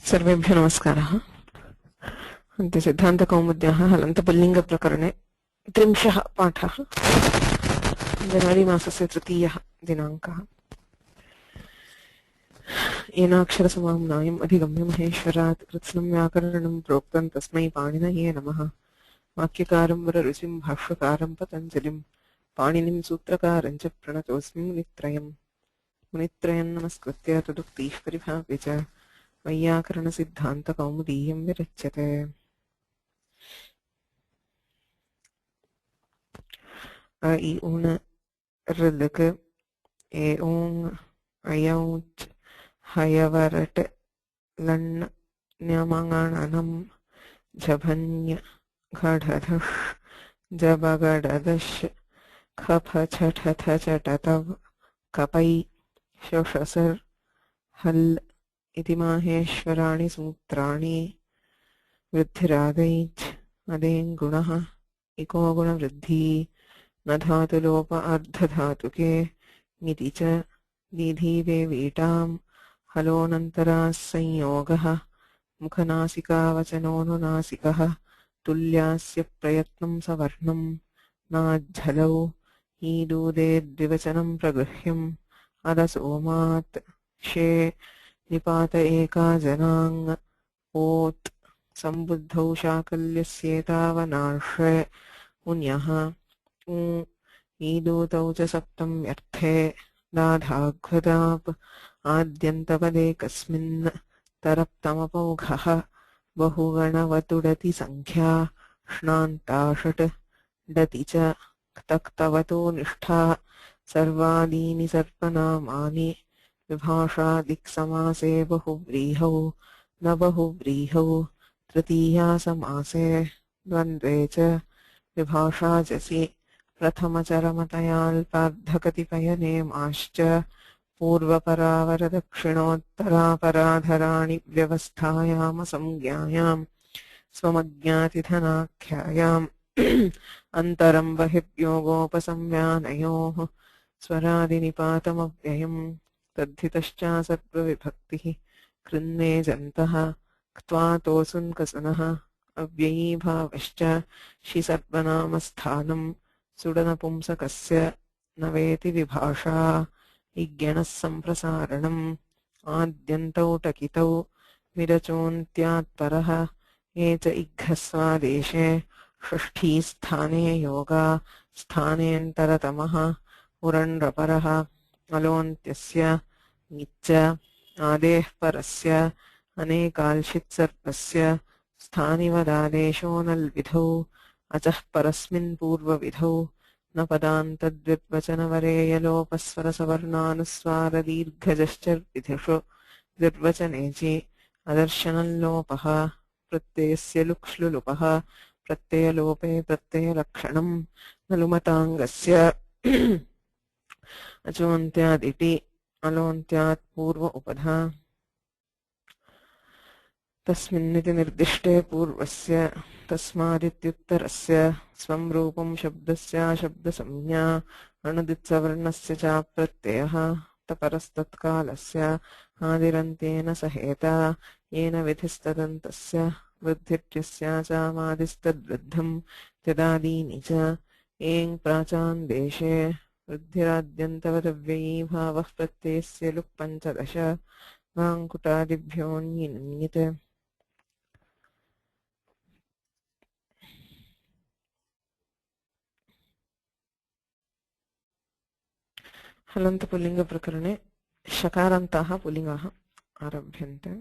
सर्वेभ्यो नमस्कारः। अन्ते सिद्धान्तकौमुद्याः हलन्तपुल्लिङ्गप्रकरणे 30 पाठः। जनवरी मासस्य 3 दिनाङ्कः। येनाक्षरसमाम्नायम् अधिगम्य महेश्वरात् कृत्स्नं व्याकरणं प्रोक्तं तस्मै पाणिनये नमः। वाक्यकारं वररुचिं भाष्यकारं पतञ्जलिं पाणिनिं सूत्रकारं च प्रणतोऽस्मि मुनित्रयम्। मुनित्रयं नमस्कृत्य तदुक्तीः परिभाव्य च वैयाकरणसिद्धान्तकौमुदीयं विरच्यते। अ इ उण ऋलृक् ए ऊङ् अयौच् हयवरट् लण् न्यमङणनं झभञ् घढधष् जबगडदश् खफछठथचटतव् कपै शोषसर् हल् इति माहेश्वराणि सूत्राणि। वृद्धिरादैच् अदेङ्गुणः इको गुणवृद्धि न धातुलोप अर्धधातुके निति च दीधीदेवीटां हलोऽनन्तराः संयोगः मुखनासिकावचनोऽनुनासिकः तुल्यास्य प्रयत्नं सवर्णं नाज्झलौ ईदूदेर्द्विवचनं प्रगृह्यम् अदसोमात् शे निपात एका जनाङ् ओत् सम्बुद्धौ शाकल्यस्येतावनाश्रे उन्यः उ ईदूतौ च सप्तम्यर्थे दाधाघ्वदाप् आद्यन्तपदे कस्मिन् तरप्तमपौघः बहुगणवतुडति संख्या श्नान्ताषट् डति च क्तक्तवतो निष्ठा सर्वादीनि सर्वनामानि विभाषादिक्समासे बहुव्रीहौ न बहुव्रीहौ तृतीया समासे द्वन्द्वे च विभाषाजसि प्रथमचरमतयाल्पार्धकतिपयनेमाश्च पूर्वपरावरदक्षिणोत्तरापराधराणि व्यवस्थायामसंज्ञायां स्वमज्ञातिधनाख्यायाम् अन्तरं बहिर्योगोपसंज्ञानयोः स्वरादिनिपातमव्ययम् तद्धितश्चासर्वविभक्तिः कृन्नेजन्तः क्त्वातोऽसुन्कसनः अव्ययीभावश्च शि सर्वनामस्थानं सुडनपुंसकस्य न वेति विभाषा इज्ञणः सम्प्रसारणम् आद्यन्तौ टकितौ विरचोऽन्त्यात्परः ये च इग्घस्वादेशे षष्ठीस्थाने योगा स्थानेऽन्तरतमः उरण्रपरः अलोन्त्यस्य निच्च आदेः परस्य अनेकाल्शित्सर्पस्य स्थानिवदादेशो नल्विधौ अचः परस्मिन् पूर्वविधौ न पदान्तद्व्युत्वचनवरेयलोपस्वरसवर्णानुस्वारदीर्घजश्चर्विधिषु द्विर्वचनेचि अदर्शनल्लोपः प्रत्ययस्य लुक्ष्लुलुपः प्रत्ययलोपे प्रत्ययलक्षणं नलुमताङ्गस्य अचोन्त्यादिति अलोन्त्यात् पूर्व उपधा तस्मिन्निति निर्दिष्टे पूर्वस्य तस्मादित्युत्तरस्य स्वं रूपं शब्दस्याशब्दसंज्ञा अणुदित्सवर्णस्य चाप्रत्ययः तपरस्तत्कालस्य आदिरन्त्येन सहेता येन विधिस्तदन्तस्य वृद्धिर्यस्या चामादिस्तद्वृद्धं त्यदादीनि च एङ् प्राचान् देशे वृद्धिराद्यन्तवदव्ययी भावः प्रत्ययस्य लुक् पञ्चदश वाङ्कुटादिभ्योऽन्यित् हलन्तपुल्लिङ्गप्रकरणे शकारान्ताः पुल्लिङ्गाः आरभ्यन्ते।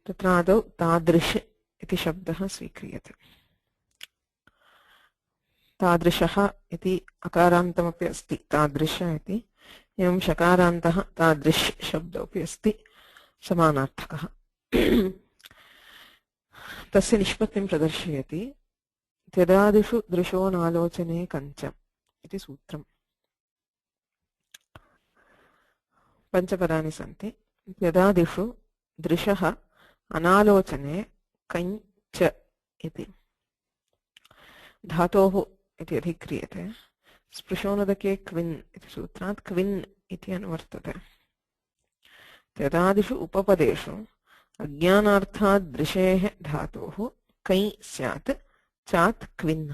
तत्र आदौ तादृश इति शब्दः स्वीक्रियते। तादृशः इति अकारान्तमपि अस्ति तादृश इति, एवं शकारान्तः तादृश शब्दोऽपि अस्ति समानार्थकः। तस्य निष्पत्तिं प्रदर्शयति। त्यदादिषु दृशो नालोचने कञ्चम् इति सूत्रम्। पञ्चपदानि सन्ति। त्यदादिषु दृशः अनालोचने कञ्च इति धातोः इति अधिक्रियते। स्पृशोनुदके क्विन् इति सूत्रात् क्विन् इति अनुवर्तते। त्यदादिषु उपपदेषु अज्ञानार्थात् दृशेः धातोः कै स्यात् चात् क्विन्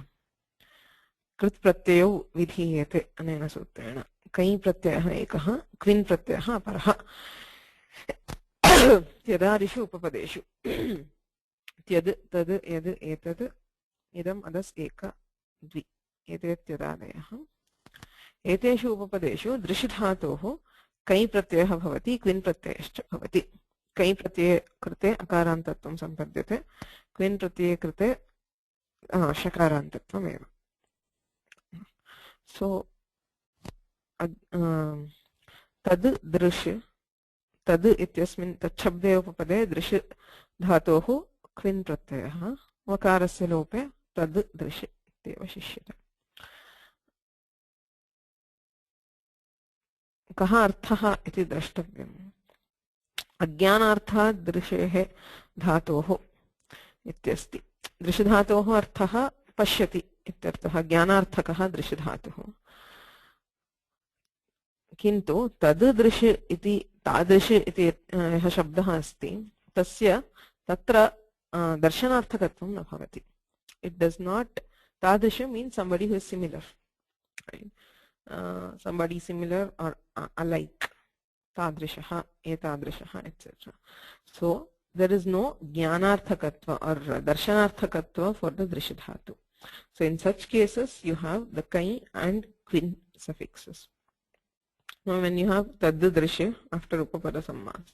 कृत् प्रत्ययौ विधीयते अनेन सूत्रेण कै प्रत्ययः एकः क्विन् प्रत्ययः अपरः त्यदादिषु उपपदेषु त्यद् तद् यद् एतद् इदम् अदस् एक द्वि एते त्यदादयः एतेषु उपपदेषु दृशधातोः कै प्रत्ययः भवति क्विन् प्रत्ययश्च भवति कै प्रत्यये कृते अकारान्तत्वं सम्पद्यते क्विन् प्रत्यये कृते शकारान्तत्वमेव सो तद् दृश् तद् इत्यस्मिन् तच्छब्दे उपपदे दृश् धातोः क्विन् प्रत्ययः वकारस्य लोपे तद् दृश् इत्येव शिष्यते कः अर्थः इति द्रष्टव्यम् अज्ञानार्थात् दृशेः धातोः इत्यस्ति दृशधातोः अर्थः पश्यति इत्यर्थः ज्ञानार्थकः दृशधातुः किन्तु तद् दृश् इति तादृश इति यः शब्दः अस्ति तस्य तत्र दर्शनार्थकत्वं न भवति इट् डस् नाट् तादृश means somebody who is similar right? Somebody similar or alike tadrishah etadrishah etc. So there is no jnanarthakatva or darshanarthakatva for the drish dhatu. So in such cases you have the kai and quin suffixes. Now when you have tad drish after upapada sammas,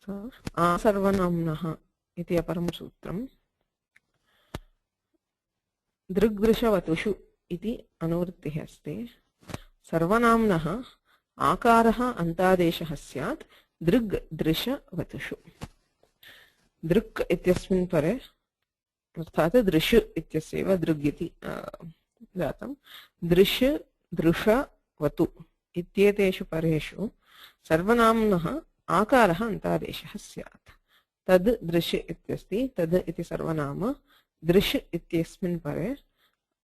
so asarvanamnah iti aparam sutram दृग्दृशवतुषु इति अनुवृत्तिः अस्ति सर्वनाम्नः आकारः अन्तादेशः स्यात् दृग् दृशवतुषु दृक् इत्यस्मिन् परे अर्थात् दृश् इत्यस्यैव दृग् इति जातं दृश् दृशवतु इत्येतेषु परेषु सर्वनाम्नः आकारः अन्तादेशः स्यात् तद् दृश् इत्यस्ति तद् इति सर्वनाम दृश् इत्यस्मिन् परे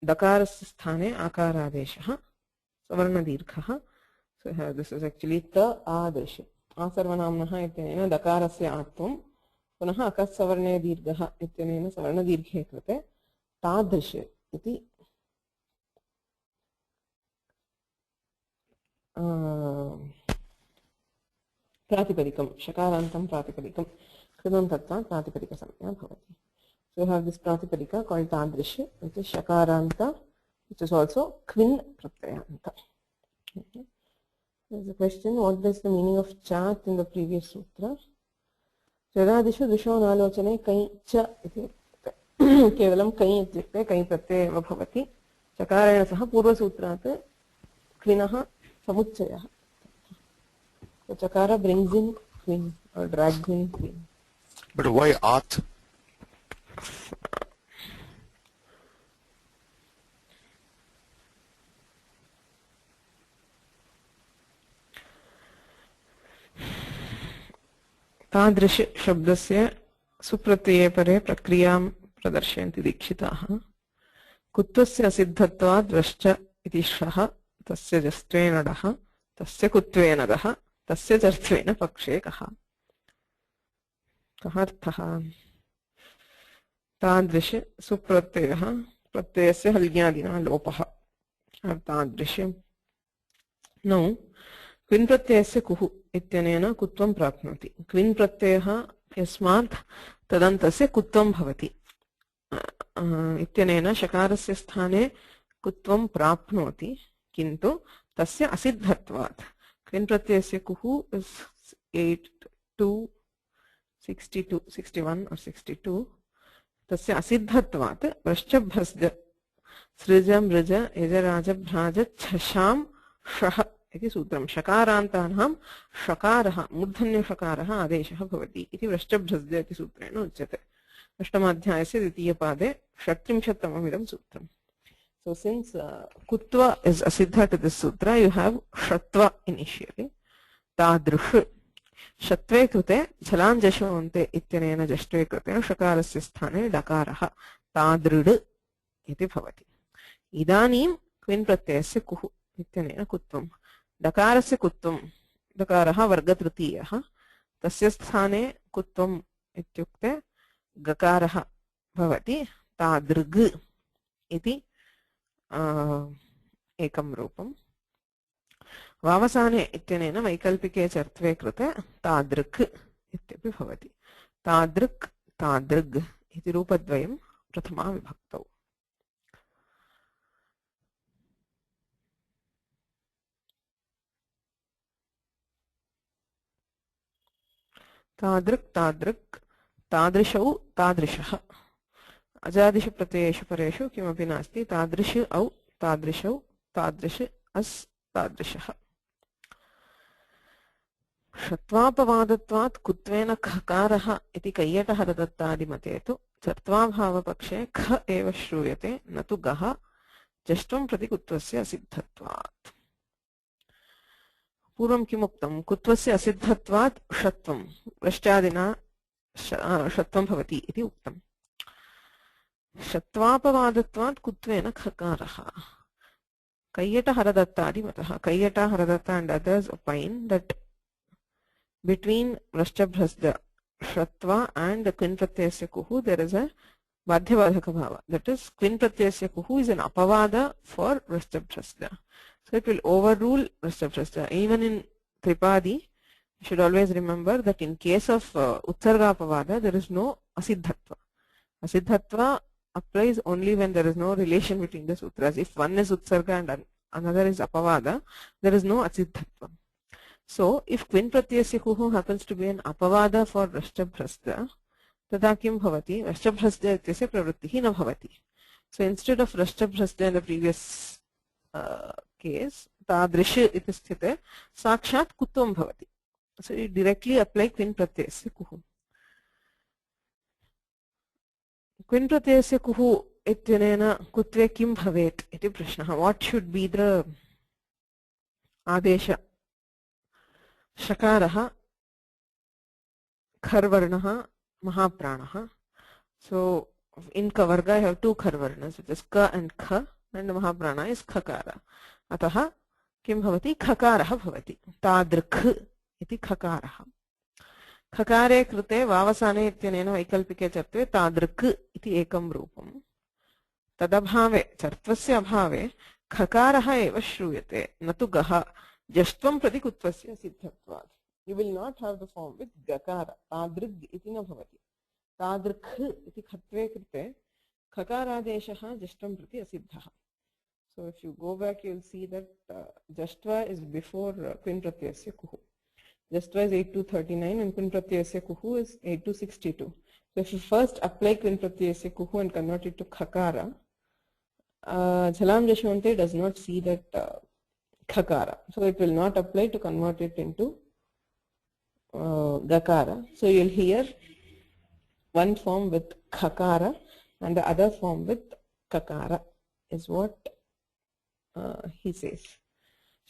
दकारस्य स्थाने आकारादेशः सवर्णदीर्घः. So this is actually त आदृश् आसर्वनाम्नः इत्यनेन दकारस्य आत्वं पुनः अकस्सवर्णे दीर्घः इत्यनेन सवर्णदीर्घे कृते तादृश इति प्रातिपदिकं शकारान्तं प्रातिपदिकं कृतं तत्त्वात् प्रातिपदिकसंज्ञा भवति. So you have this pratipadika called tadrish, which is shakaranta, which is also kvin pratyayanta. Okay. There is a question: what is the meaning of chat in the previous sutra? Jadadishu disho nalochane kai cha iti kevalam kai ityukte kai pratyaya eva bhavati. Chakarena saha purva sutrat kvinaha samuchchayah. So chakara brings in kvin or drags in kvin. But why at? तादृश शब्दस्य सुप्रत्यये परे प्रक्रियां प्रदर्शयन्ति दीक्षिताः कुत्वस्य असिद्धत्वात् द्रश्च इति श्रः तस्य जस्त्वेन डः तस्य कुत्वेन गः तस्य चर्त्वेन पक्षे कः कः अर्थः तादृश सुप्रत्ययः प्रत्ययस्य हल्ज्ञादिना लोपः तादृश नौ क्विन् प्रत्ययस्य कुः इत्यनेन कुत्वं प्राप्नोति क्विन् प्रत्ययः यस्मात् तदन्तस्य कुत्वं भवति इत्यनेन शकारस्य स्थाने कुत्वं प्राप्नोति किन्तु तस्य असिद्धत्वात् क्विन् प्रत्ययस्य कुः इस् 82 62 61 or 62 तस्य असिद्धत्वात् वृश्चभस्ज सृज मृज यजराज भ्राज छशां शः इति सूत्रं शकारान्तानां शकारः मूर्धन्यशकारः आदेशः भवति इति वृश्चभ्रस्ज इति सूत्रेण उच्यते. अष्टमाध्यायस्य द्वितीयपादे 37तममिदं सूत्रम्. So since kutva is asiddha to this sutra, you have shatva initially. Tadrush shatve krute jhalanjashonte ityanena jashtve krute shakarasya sthane dakarah tadrid iti bhavati. Idanim क्विन् प्रत्ययस्य कुः इत्यनेन कुत्वं दकारस्य कुत्वं दकारः वर्गतृतीयः तस्य स्थाने कुत्वम् इत्युक्ते गकारः भवति तादृग् इति एकं रूपम् वावसाने इत्यनेन वैकल्पिके चर्त्वे कृते तादृक् इत्यपि भवति तादृक् तादृग् इति रूपद्वयं प्रथमा विभक्तौ तादृक् तादृक् तादृशौ तादृशः अजादिषु प्रत्ययेषु परेषु किमपि नास्ति तादृश औ तादृशौ तादृश अस् तादृशः षत्वापवादत्वात् कुत्वेन खकारः इति कैयटहरदत्तादिमते तु चर्त्वाभावपक्षे ख एव श्रूयते न तु गः जष्ट्वं प्रति कुत्वस्य असिद्धत्वात् पूर्वं किमुक्तं कुत्वस्य असिद्धत्वात् षत्वं वृष्ट्यादिना षत्वं भवति इति उक्तम् षत्वापवादत्वात् कुत्वेन खकारः कैयटहरदत्तादिमतः कैयटहरदत्ता and others opine that between vrashtabhrasda shatva and the quin pratyayasya kuhu there is a badhyabadhaka bhava, that is quin pratyayasya kuhu is an apavada for vrashtabhrasda, so it will overrule vrashtabhrasda. Even in tripadi you should always remember that in case of utsarga apavada there is no asiddhatva. Asiddhatva applies only when there is no relation between the sutras. If one is utsarga and another is apavada, there is no asiddhatva. So if quin pratyayasya kuhu happens to be an apavada for vrashtabhrasda, tada kim bhavati vrashtabhrasda ityasya pravrittihi na bhavati. So instead of vrashtabhrasda in the previous case tadrish iti sthite sakshat kutvam bhavati. So you directly apply quin pratyayasya kuhu. Quin pratyayasya kuhu इत्यनेन कुत्वे किं भवेत् इति प्रश्नः. What should be the Adesh? शकारः खर्वर्णः महाप्राणः. So in kavarga I have two kharvarnas, which is ka and kha, and mahaprana is khakara. अतः किं भवति खकारः भवति तादृक् इति खकारः. खकारे कृते वावसाने इत्यनेन वैकल्पिके चर्त्वे तादृक् इति एकं रूपम्. तदभावे चर्त्वस्य अभावे खकारः एव श्रूयते न तु गः जष्ट्वं प्रति कुत्वस्य सिद्धत्वात्. You will not have the form with गकार. तादृग् इति न भवति. तादृक् इति खत्वे कृते खकारादेशः जष्ट्वं प्रति असिद्धः. So if you go back you will see that jashtva is before quin pratyayasya kuhu. Jashtva is 8239 and quin pratyayasya kuhu is 8262. So if you first apply quin pratyayasya kuhu and convert it to khakara, Jhalam Jashwante does not see that khakara. So it will not apply to convert it into gakara. So you will hear one form with khakara and the other form with kakara is what he says.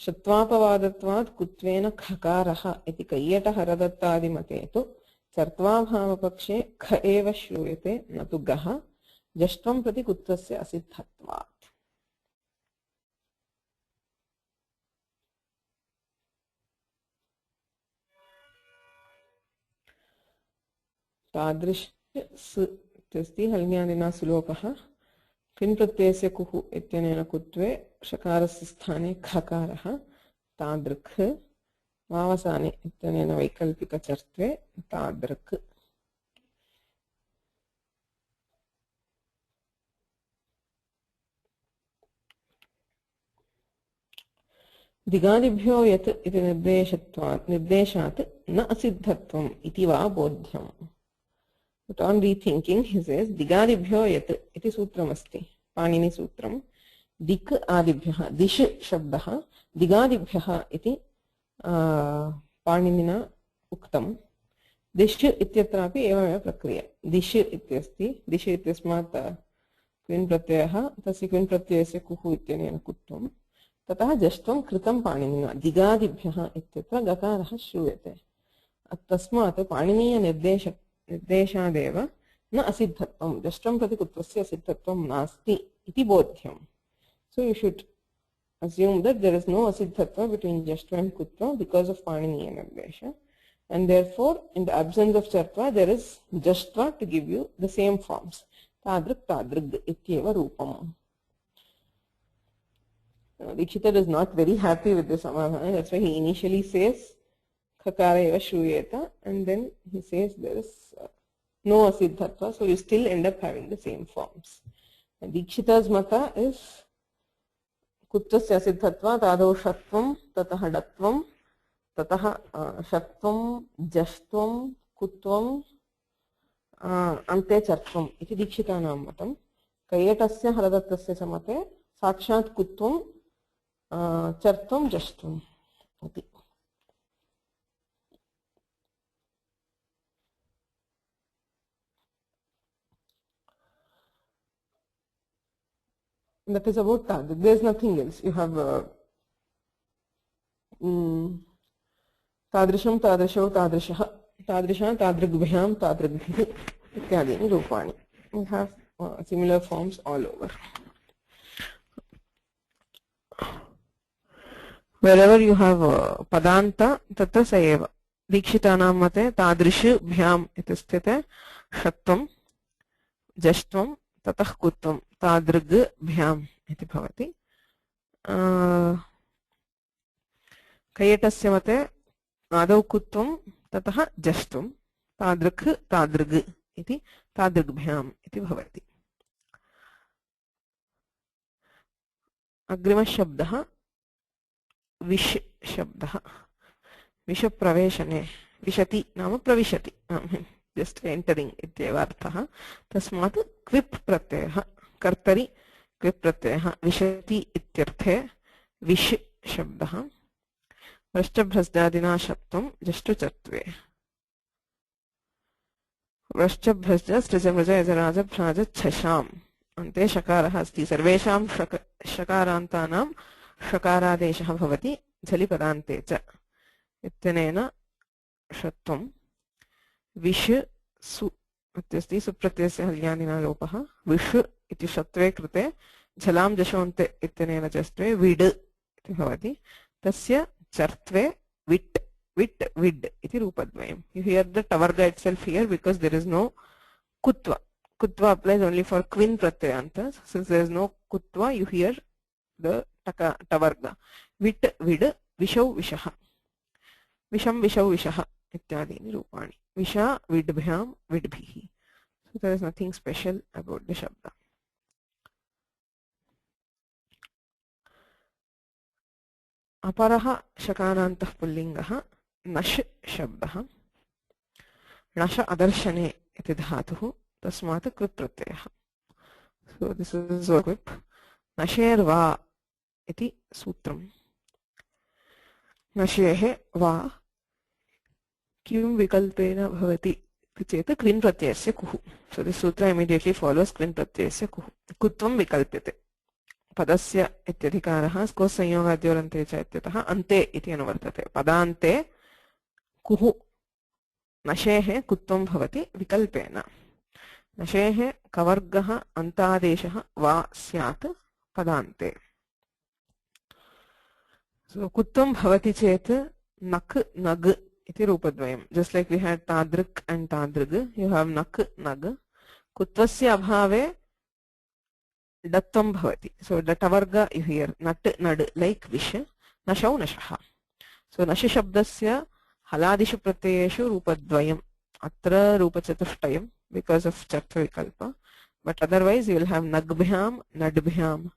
Shatvapavadatvat kutvena khakaraha iti kayyata haradattadimate tu चर्त्वाभावपक्षे ख एव श्रूयते न तु गः जष्ट्वं प्रति कुत्वस्य असिद्धत्वात्. तादृश स इत्यस्ति हल्न्यादिना सुलोपः. किन् प्रत्ययस्य कुः इत्यनेन कुत्वे षकारस्य स्थाने खकारः तादृक्. वावसाने इत्यनेन वैकल्पिकचर्त्वे तादृक्. दिगादिभ्यो यत् इति निर्देशात् न असिद्धत्वम् इति वा बोध्यम्. But on rethinking he says दिगादिभ्यो यत् इति सूत्रमस्ति पाणिनि सूत्रम्. दिक् आदिभ्यः दिश् शब्दः दिगादिभ्यः इति पाणिनिना उक्तम्. दिश् इत्यत्रापि एवमेव प्रक्रिया. दिश् इत्यस्ति दिश् इत्यस्मात् क्विन् प्रत्ययः तस्य क्विन् प्रत्ययस्य कुः इत्यनेन कुत्वम्. ततः जष्ट्वं कृतं पाणिनिना. दिगादिभ्यः इत्यत्र गकारः श्रूयते. तस्मात् पाणिनीय निर्देशादेव न असिद्धत्वं जष्ट्वं प्रति कुत्वस्य असिद्धत्वं नास्ति इति बोध्यम्. So you should assume that there is no asiddhatva between jashtva and kutva because of Paniniya Nirdesha. and therefore in the absence of chartva there is jashtva to give you the same forms. Tadrik tadrig ityeva rupam. Dikshita is not very happy with this samadhana. That's why he initially says khakara eva shruyeta, and then he says there is no asiddhatva, so you still end up having the same forms. And Dikshita's mata is kutvasya asiddhatva tadau shatvam tatah datvam tatah shatvam jashtvam kutvam ante chartvam iti Dikshitanam matam. Kayetasya Haladattasya cha mate sakshat kutvam chartvam jashtvam iti. That is about tadrik. There is nothing else. You have tadrisham tadrisho tadrishaha tadrisha tadrigbhyam tadrigbhi ityadini rupani. We have similar forms all over. Wherever you have padanta tatra saeva. Dikshitanam mate tadrish bhyam iti sthite shatvam jashtvam tatah kutvam tadrig bhyam iti bhavati. Kayetasya mate adau kutvam tatah jashtvam tadrik tadrig iti tadrig bhyam iti bhavati. Agrima shabdah vish shabdah. Visha praveshane vishati nama pravishati. Just entering ityeva arthaha. Tasmat kvip pratyayah kartari kvip pratyayah vishati ityarthe vish shabdah. Vrashchabhasdadina shabdam jashtu chartve. Vrashchabhasda strijamraja yajaraja bhraja chasham. Ante shakarah asti. Sarvesham shakarantanam shakaradeshah bhavati jali padante cha. Ittenena shatvam vish su ityasti supratyasya halyanina lopah vish iti shatve krite jhalam jashonte ittenena jastve vid iti bhavati. Tasya chartve vit vid iti rupadvayam. You hear the tavarga itself here because there is no kutva. Kutva applies only for quin pratyayantas. Since there is no kutva, you hear the tavarga. Vit vid vishau vishaha. Visham vishau vishaha ityadini rupani. Visha vidbhyam vidbhihi. So there is nothing special about the shabda. Aparaha shakanantah pullingah nash shabdah. Nasha adarshane iti dhatuhu tasmat kvip pratyayah. So this is a kvip. Nasherva iti sutram. Nashehe va किम विकल्पेन भवति चेत क्विन् प्रत्ययस्य कुः. So this sutra immediately follows क्विन् प्रत्ययस्य कुः. कुत्वं विकल्प्यते. पदस्य इत्यधिकारः स्को संयोगाद्योरन्ते च इत्यतः अन्ते इति अनुवर्तते. पदान्ते कुः नशेः कुत्वं भवति विकल्पेन. नशेः कवर्गः अन्तादेशः वा स्यात् पदान्ते. So कुत्वं भवति चेत् नक् नग् iti rupadvayam. Just like we had tadrik and tadrig, you have nak nag. Kutvasya abhave dattam bhavati. So the tavarga you hear nat nad like vish nashau nashaha. So nashi shabdasya haladishu pratyayeshu rupadvayam. Atra rupachatushtayam because of chartha vikalpa. But otherwise you will have nagbhyam nadbhyam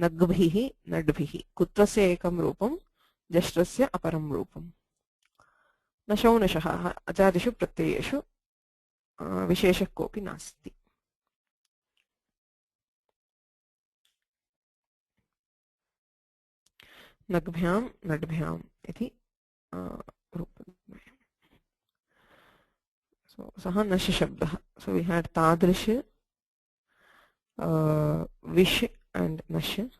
nagbhihi nadbhihi. Kutvasya ekam rupam jashrasya aparam rupam. नशौ नशः अजादिषु प्रत्ययेषु विशेषः कोऽपि नास्ति. नग्भ्यां नड्भ्याम् इति रूपद्वयम्. So सः नश शब्दः. So we had तादृश, wish and नश.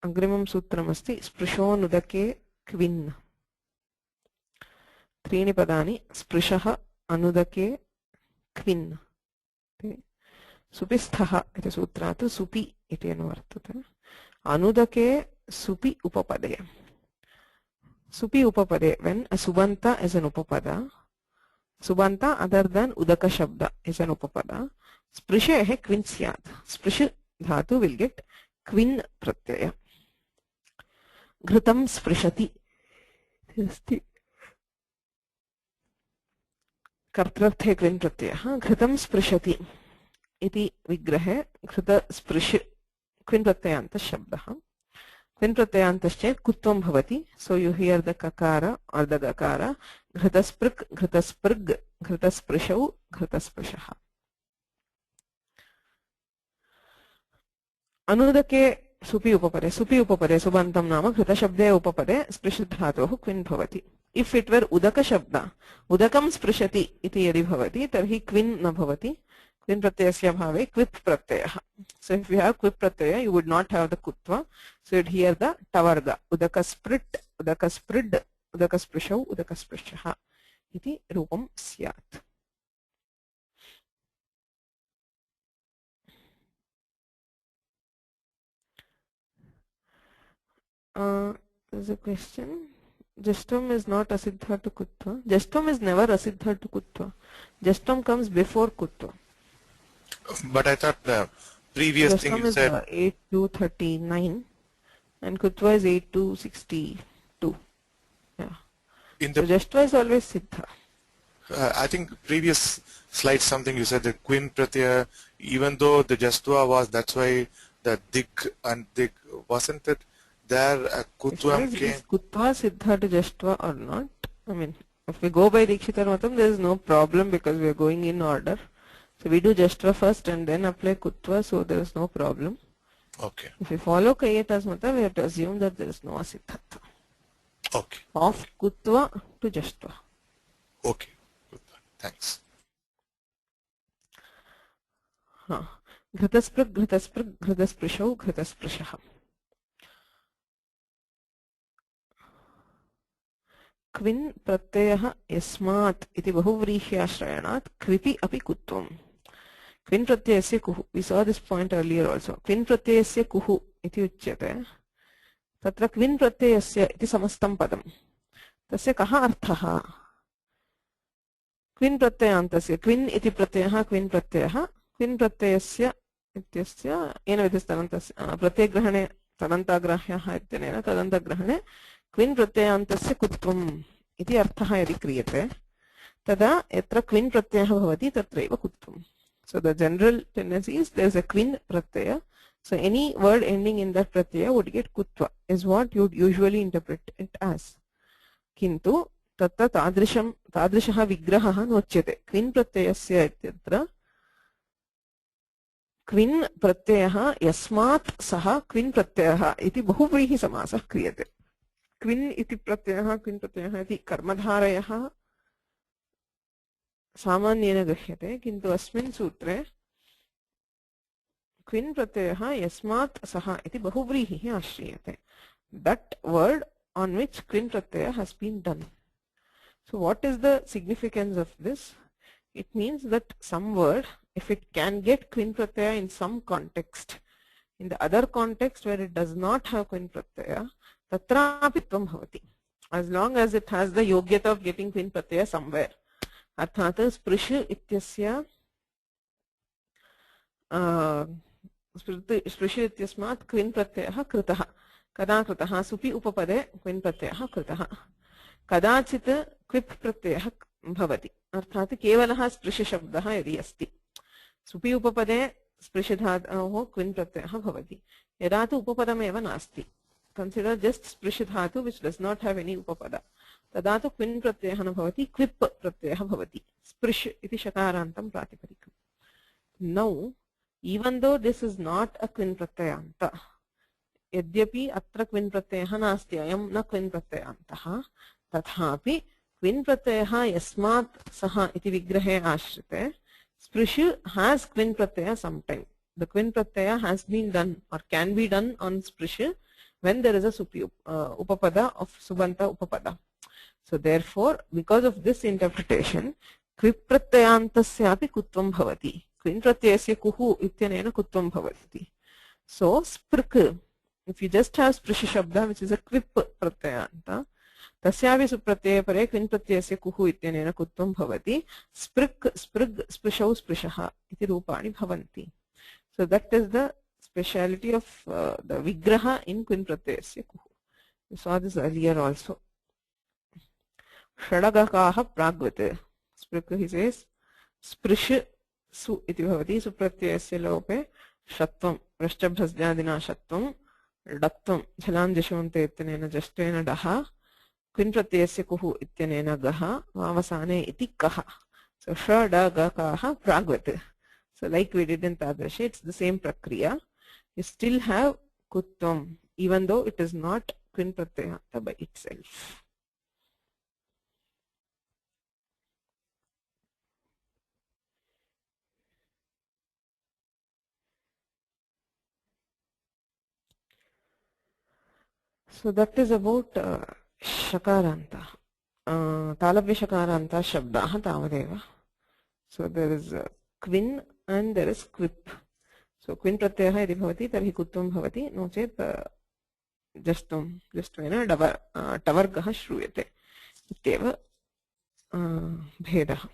अग्रिमं सूत्रमस्ति स्पृशोनुदके क्विन्. त्रीणि पदानि स्पृशः अनुदके क्विन्. सुपिस्थः इति सूत्रात् सुपि इति अनुवर्तते. अनुदके सुपि उपपदे. Supi upapade, when a subanta is an upapada, subanta other than udaka shabda is an upapada, sprishehe kvin syat. Sprish dhatu will get kvin pratyaya. Ghritam sprishati. कर्तृर्थे क्विन् प्रत्ययः घृतं स्पृशति इति विग्रहे घृत स्पृश क्विन् प्रत्ययान्तः शब्दः क्विन् प्रत्ययान्तश्चेत् कुत्वं भवति सो यू हियर द ककार और the गकार घृतस्पृक् घृतस्पृग् घृतस्पृशौ घृतस्पृशः अनुदके सुपि उपपदे सुबन्तं नाम घृतशब्दे उपपदे स्पृश धातोः क्विन् भवति If it were udaka shabda, udakam sprishati iti yadi bhavati, tarhi kvin na bhavati. Kvin pratyayasya bhave kvip pratyayah. So if you have kvip pratyaya, you would not have the kutva. So you'd hear the tavarga. Udaka sprit, udaka sprid, udaka sprishau, udaka sprishaha. Iti rupam syat. There's a question. Jastam is not asiddha to kutva. Jastam is never asiddha to kutva. Jastam comes before kutva. But I thought the previous Jastam thing you is said. 8 to 39 and kutva is 8 to 62. Yeah. In So the Jashtva is always siddha. I think previous slide something you said the quin pratyaya, even though the jastva was, that's why the dik and dik wasn't it there kutvam came. Is kutva siddha to Jashtva or not? I mean, if we go by Dikshitar Matam, there is no problem because we are going in order. So we do Jashtva first and then apply kutva, so there is no problem. Okay. If we follow Kayata's Mata, we have to assume that there is no asiddhatva. Okay. Of kutva to Jashtva. Okay. Good. Thanks. Ghritasprag, ghritasprag, ghritasprishau, ghritasprishah. क्विन् प्रत्ययः यस्मात् इति बहुव्रीह्याश्रयणात् क्विपि अपि कुत्वम् क्विन् प्रत्ययस्य कुः we saw this point earlier also क्विन् प्रत्ययस्य कुः इति उच्यते तत्र क्विन् प्रत्ययस्य इति समस्तं पदं तस्य कः अर्थः क्विन् प्रत्ययान्तस्य क्विन् इति प्रत्ययः क्विन् प्रत्ययस्य इत्यस्य येन विधिस्तदन्तस्य प्रत्ययग्रहणे तदन्ताग्राह्यः इत्यनेन तदन्तग्रहणे क्विन् प्रत्ययान्तस्य कुत्वम् इति अर्थः यदि क्रियते तदा यत्र क्विन् प्रत्ययः भवति तत्रैव कुत्वम्. So the general tendency is there is a क्विन् Pratyaya. So any word ending in that pratyaya would get kutva is what you would usually interpret it as. किन्तु तत्र तादृशः विग्रहः नोच्यते. क्विन् प्रत्ययस्य इत्यत्र क्विन् प्रत्ययः यस्मात् सः क्विन् प्रत्ययः इति बहुव्रीहि समासः क्रियते. क्विन् इति प्रत्ययः क्विन् प्रत्ययः इति कर्मधारयः सामान्येन गृह्यते किन्तु अस्मिन् सूत्रे क्विन् प्रत्ययः यस्मात् सः इति बहुव्रीहिः आश्रीयते. That word on which क्विन् Pratyaya has been done. So what is the significance of this? It means that some word, if it can get क्विन् Pratyaya in some context, in the other context where it does not have क्विन् प्रत्यय, तत्रापि त्वं भवति. As long as it has the योग्यता of getting क्विन् Pratyaya somewhere. अर्थात् स्पृश इत्यस्य स्पृश इत्यस्मात् क्विन् प्रत्ययः कृतः. कदा कृतः? सुपि उपपदे क्विन् प्रत्ययः कृतः. कदाचित् क्विप् प्रत्ययः भवति. अर्थात् केवलः स्पृश शब्दः यदि अस्ति. सुपि उपपदे स्पृश धातोः क्विन् प्रत्ययः भवति. यदा तु उपपदमेव नास्ति. Consider just स्पृश धातु which does not have any upapada. तदा तु क्विन् प्रत्ययः न भवति, क्विप् प्रत्ययः भवति. स्पृश इति शकारान्तं प्रातिपदिकम्. Now, even though this is not a क्विन् प्रत्ययान्त, यद्यपि अत्र क्विन् प्रत्ययः नास्ति, अयं न क्विन् प्रत्ययान्तः, तथापि क्विन् प्रत्ययः यस्मात् सः इति विग्रहे आश्रिते, स्पृश has क्विन् Pratyaya sometime. The क्विन् Pratyaya has been done or can be done on स्पृश when there is a upapada of subanta upapada. So therefore, because of this interpretation, क्विप् प्रत्ययान्तस्यापि कुत्वं भवति. क्विन् प्रत्ययस्य कुः इत्यनेन कुत्वं भवति. So sprik, if you just have स्पृश shabda which is a क्विप् प्रत्ययान्त, तस्यापि सुप्रत्यये परे क्विन् प्रत्ययस्य कुः इत्यनेन कुत्वं भवति स्पृक् स्पृग् स्पृशौ स्पृशः इति रूपाणि भवन्ति. So that is the speciality of the vigraha in क्विन् प्रत्ययस्य कुः. We saw this earlier also. षडगकाः प्राग्वत् स्पृक् he says स्पृश सु इति भवति सुप्रत्ययस्य लोपे षत्वं रश्चभ्रस्यादिना षत्वं डत्वं झलां जशोन्ते इत्यनेन जष्ट्वेन डः क्विन् प्रत्ययस्य कुः इत्यनेन गः वावसाने इति कः. So षडगकाः प्राग्वत्. So like we did in Tadrashi, it's the same prakriya. You still have kutvam even though it is not क्विन् pratyaya by itself. So that is about shakaranta. Talavya shakaranta shabdaha tavadeva. So there is क्विन् and there is क्विप्. So क्विन् प्रत्ययः यदि भवति तर्हि कुत्वं भवति, no चेत् जष्ट्वेन टवर्गः श्रूयते इत्येव भेदः.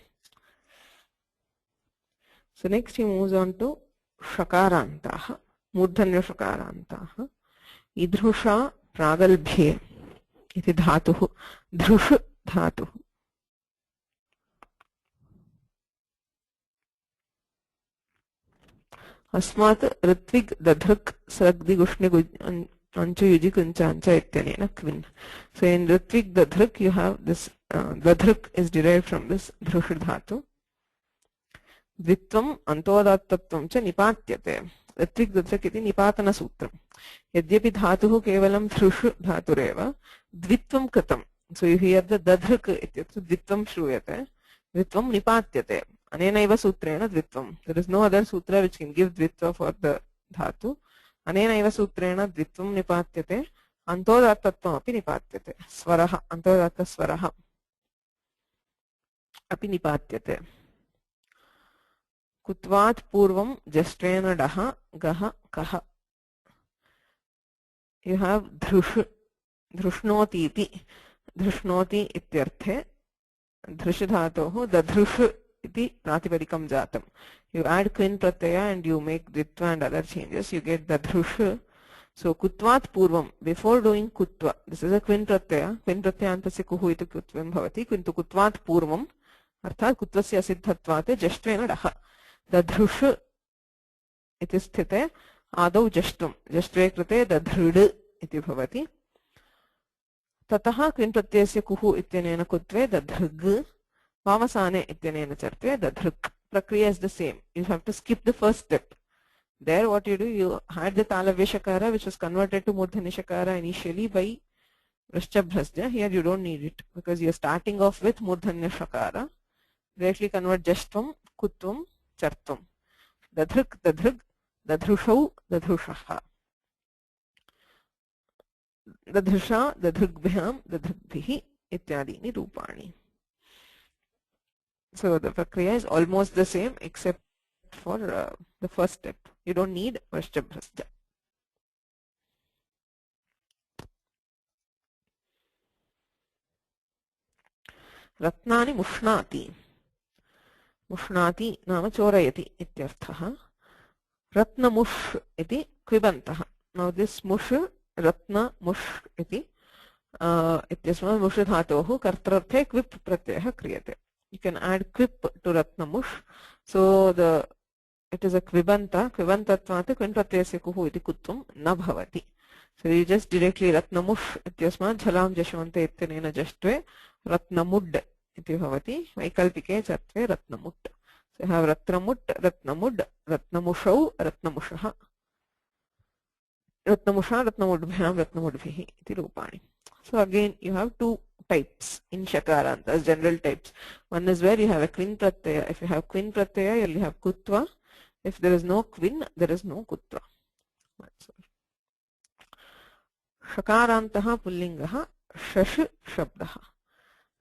So next he moves on to shakarantaः, मूर्धन्य shakarantaः. idhrusha प्रागल्भ्ये इति धातुः धृष् धातुः. अस्मात् ऋत्विग् दधृक् स्रग्दिगुष्णिगुज् अंचु युजि कुञ्चाञ्च इत्यनेन क्विन्. So in ऋत्विग् दधृक् you have this दधृक् is derived from this धृष् धातु. द्वित्वम् अन्तोदात्तत्वं च निपात्यते. ऋत्विग् दधृक् इति निपातनसूत्रम्. यद्यपि धातुः केवलं धृष् धातुरेव द्वित्वं कृतं. So you hear the दधृक् इत्यत्र द्वित्वं श्रूयते, द्वित्वं निपात्यते. अनेनैव सूत्रेण द्वित्वं. There is no other sutra which can give dvitva for the dhatu. अनेनैव सूत्रेण द्वित्वं निपात्यते, अन्तोदात्तत्वम् अपि निपात्यते. स्वरः अन्तोदात्तस्वरः अपि निपात्यते. कुत्वात् पूर्वं जष्ट्वेन डः गः कः. You have धृष् धृष्णोति इति. धृष्णोति इत्यर्थे धृष् धातोः दधृष् इति प्रातिपदिकं जातम्. You add क्विन् pratyaya and you make dvitva and other changes, you get dadhrush. So kutvat purvam, before doing kutva, this is a क्विन् pratyaya. क्विन् प्रत्ययान्तस्य कुः इति कुत्वं भवति, किन्तु कुत्वात् पूर्वम् अर्थात् कुत्वस्य असिद्धत्वात् जष्ट्वेन डः दधृष् इति स्थिते आदौ जष्ट्वं, जष्ट्वे कृते दधृड् इति भवति. ततः क्विन् प्रत्ययस्य कुः इत्यनेन कुत्वे दधृग्, वावसाने इत्यनेन चर्त्वे दधृक्. Prakriya is the same. You have to skip the first step. There what you do, you had the talavya shakara which was converted to murdhani shakara initially by vrashchabhrasja. Here you don't need it because you are starting off with murdhanya shakara. Directly convert jashtvam, kutvam, chartvam. Dadhruk, dadhrug, dadhrushau, dadhrushaha. Dadhrusha, dadhrugbhyam, dadhrugbihi ityadini rupani. So the prakriya is almost the same except for the first step. You don't need vrashchabhrasja. Ratnani mushnati. Mushnati nama chorayati ityarthaha. Ratna mush iti kvibantaha. Now this mush, ratna mush iti ityasma mush dhatohu kartararthe kvip pratyayah kriyate. You can add kvip to ratna mush. So it is a kvibanta. Kvibantatvat क्विन् प्रत्ययस्य कुः इति कुत्वं न भवति. So you just directly ratnamush इत्यस्मात् झलां जशोन्ते इत्यनेन जष्ट्वे ratnamud iti bhavati. Vaikalpike chatve ratnamut. So you have ratnamut, ratnamud, ratnamushau, ratnamushaha. Ratnamusha, ratnamudbhyam, ratnamudbhihi iti rupani. So again you have two types in shakarantas, general types. One is where you have a क्विन् pratyaya. If you have क्विन् pratyaya, you have kutva. If there is no क्विन्, there is no kutva. Shakarantaha pullingaha shash shabdaha.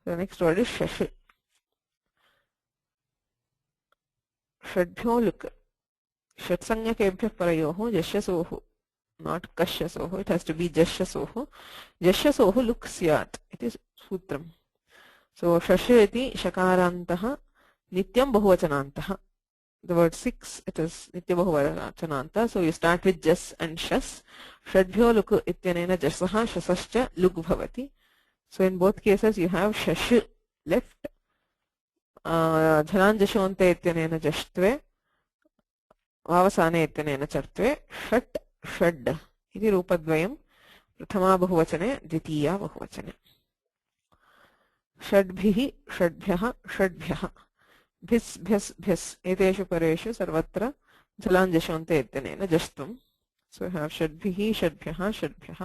The next word is shash. Shadbhyo luk. Shatsanyakebhya parayoho yashyasoho not kashyasoho, it has to be jashyasoho. Jashyasoho luk syat. It is sutram. So shash iti shakarantah nityam bahuvachanantah. The word 6, it is nitya bahuvachananta. So you start with jas and shas. Shadbhyo luk ityanena jasaha shasascha luk bhavati. So in both cases you have shash left. Jhalanjashonte ityanena jashtve. वावसाने इत्यनेन चर्त्वे षट् षड् इति रूपद्वयं प्रथमा बहुवचने द्वितीया बहुवचने षड्भिः षड्भ्यः षड्भ्यः भिस् भ्यस् भ्यस् एतेषु परेषु सर्वत्र जलाञ्जशोन्ते इत्यनेन जष्ट्वम् so have षड्भिः षड्भ्यः षड्भ्यः